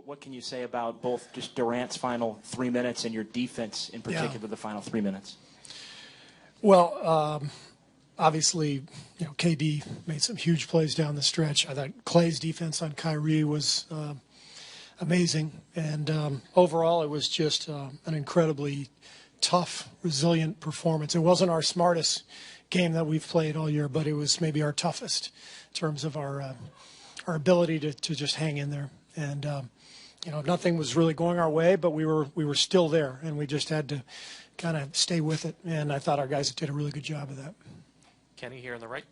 What can you say about both just Durant's final 3 minutes and your defense in particular, the final 3 minutes? Well, obviously, KD made some huge plays down the stretch. I thought Klay's defense on Kyrie was amazing. And overall, it was just an incredibly tough, resilient performance. It wasn't our smartest game that we've played all year, but it was maybe our toughest in terms of our ability to just hang in there. And nothing was really going our way, but we were still there, and we just had to kind of stay with it. And I thought our guys did a really good job of that. Kenny here on the right.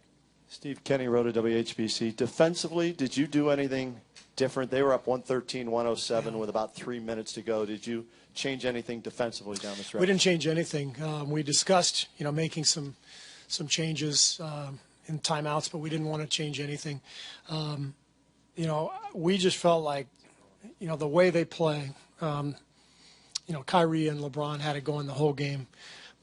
Steve, Kenny wrote at WHBC. Defensively, did you do anything different? They were up 113-107 with about 3 minutes to go. Did you change anything defensively down the stretch? We didn't change anything. We discussed, making some changes in timeouts, but we didn't want to change anything. We just felt like, the way they play, Kyrie and LeBron had it going the whole game.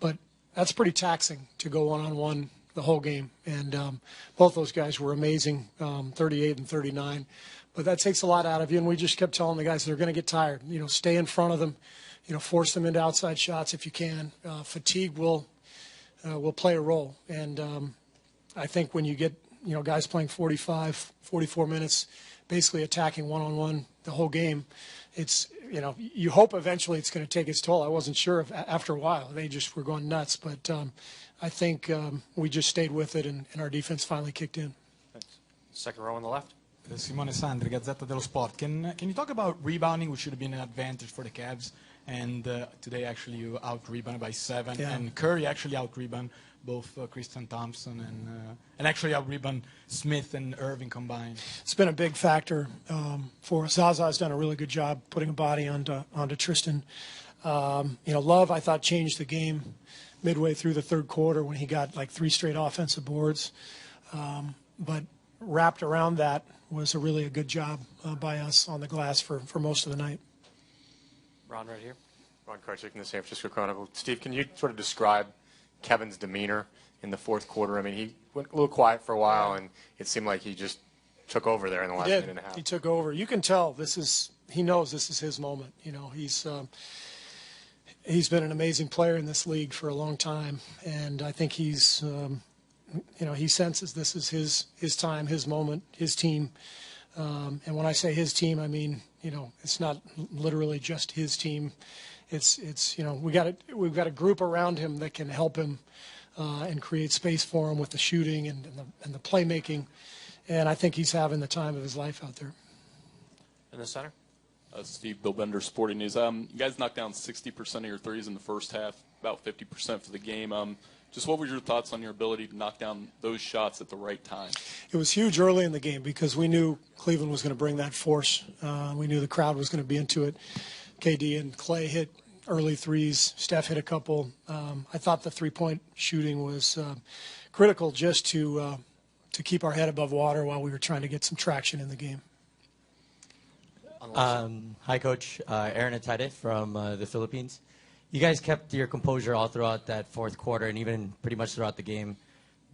But that's pretty taxing to go one-on-one the whole game. And both those guys were amazing, 38 and 39. But that takes a lot out of you, and we just kept telling the guys they're going to get tired. Stay in front of them, force them into outside shots if you can. Fatigue will play a role. And I think when you get, guys playing 45, 44 minutes, basically attacking one-on-one the whole game, it's, you hope eventually it's going to take its toll. I wasn't sure if after a while they just were going nuts, but I think we just stayed with it, and our defense finally kicked in. Thanks. Second row on the left. Simone Sandri, Gazzetta dello Sport. Can you talk about rebounding, which should have been an advantage for the Cavs? And today, actually, you out-rebounded by 7. Yeah. And Curry actually out-rebounded both Christian Thompson and actually out-rebounded Smith and Irving combined. It's been a big factor for us. Zaza's done a really good job putting a body onto Tristan. Love, I thought, changed the game midway through the third quarter when he got like 3 straight offensive boards. But wrapped around that was a good job by us on the glass for most of the night. Ron, right here. Ron Karchik from the San Francisco Chronicle. Steve, can you sort of describe Kevin's demeanor in the fourth quarter? I mean, he went a little quiet for a while, and it seemed like he just took over there in the last minute and a half. He took over. You can tell he knows this is his moment. He's been an amazing player in this league for a long time, and I think he senses this is his time, his moment, his team. And when I say his team, I mean, it's not literally just his team. It's we've got a group around him that can help him and create space for him with the shooting and the playmaking. And I think he's having the time of his life out there. In the center. Steve, Bill Bender, Sporting News. You guys knocked down 60% of your threes in the first half, about 50% for the game. Just what were your thoughts on your ability to knock down those shots at the right time? It was huge early in the game because we knew Cleveland was going to bring that force. We knew the crowd was going to be into it. KD and Klay hit early threes. Steph hit a couple. I thought the three-point shooting was critical just to keep our head above water while we were trying to get some traction in the game. Hi, Coach. Aaron Atade from the Philippines. You guys kept your composure all throughout that fourth quarter and even pretty much throughout the game.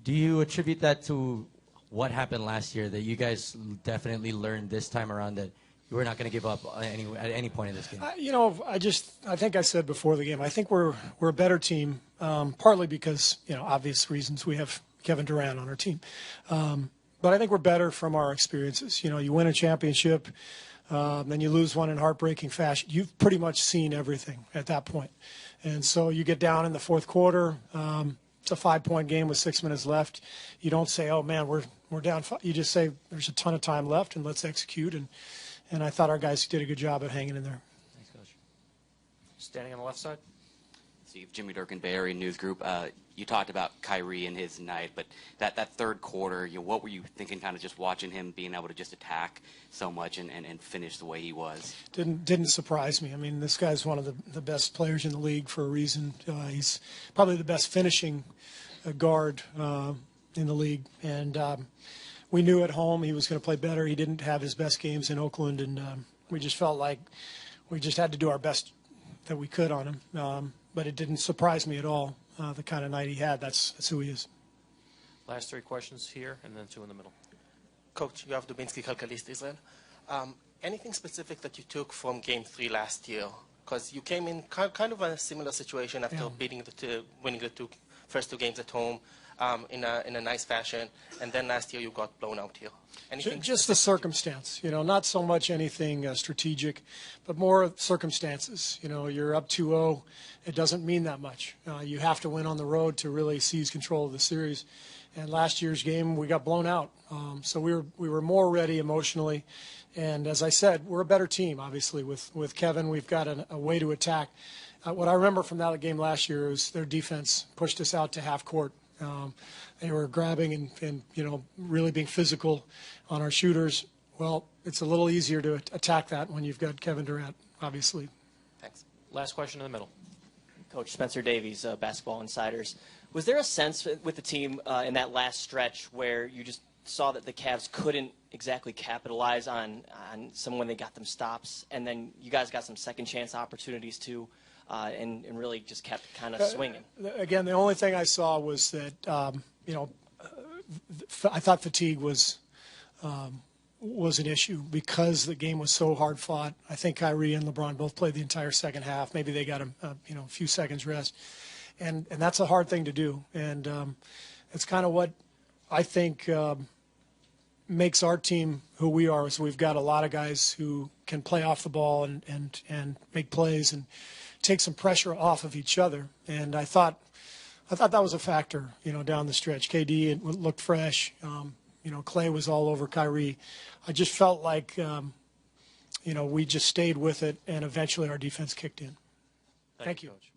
Do you attribute that to what happened last year, that you guys definitely learned this time around that you were not going to give up at any point in this game? I think I said before the game, I think we're a better team, partly because, obvious reasons. We have Kevin Durant on our team. But I think we're better from our experiences. You win a championship, then you lose one in heartbreaking fashion. You've pretty much seen everything at that point. And so you get down in the fourth quarter. It's a 5-point game with 6 minutes left. You don't say, oh, man, we're down 5. You just say there's a ton of time left and let's execute. And I thought our guys did a good job of hanging in there. Thanks, Coach. Standing on the left side. Steve, Jimmy Durkin, Bay Area News Group. You talked about Kyrie and his night, but that third quarter, what were you thinking kind of just watching him being able to just attack so much and finish the way he was? Didn't surprise me. I mean, this guy's one of the best players in the league for a reason. He's probably the best finishing guard in the league. And we knew at home he was going to play better. He didn't have his best games in Oakland, and we just felt like we just had to do our best that we could on him. But it didn't surprise me at all, the kind of night he had. That's who he is. Last 3 questions here, and then 2 in the middle. Coach, you have Dubinsky, Kalkalist, Israel. anything specific that you took from Game 3 last year? Because you came in kind of a similar situation after winning the first two games at home in a nice fashion, and then last year you got blown out here. Anything just the circumstance, not so much anything strategic, but more circumstances. You're up 2-0. It doesn't mean that much. You have to win on the road to really seize control of the series. And last year's game, we got blown out. So we were more ready emotionally. And as I said, we're a better team, obviously. With Kevin, we've got a way to attack. What I remember from that game last year is their defense pushed us out to half court. They were grabbing and really being physical on our shooters. Well, it's a little easier to attack that when you've got Kevin Durant, obviously. Thanks. Last question in the middle. Coach Spencer Davies, Basketball Insiders. Was there a sense with the team in that last stretch where you just saw that the Cavs couldn't exactly capitalize on some when they got them stops, and then you guys got some second chance opportunities too, and really just kept kind of swinging? Again, the only thing I saw was that I thought fatigue was an issue because the game was so hard fought. I think Kyrie and LeBron both played the entire second half. Maybe they got a few seconds rest, and that's a hard thing to do. And it's kind of what I think makes our team who we are. Is we've got a lot of guys who can play off the ball and make plays and take some pressure off of each other. And I thought that was a factor, down the stretch. KD looked fresh. Clay was all over Kyrie. I just felt like, we just stayed with it, and eventually our defense kicked in. Thank you, Coach.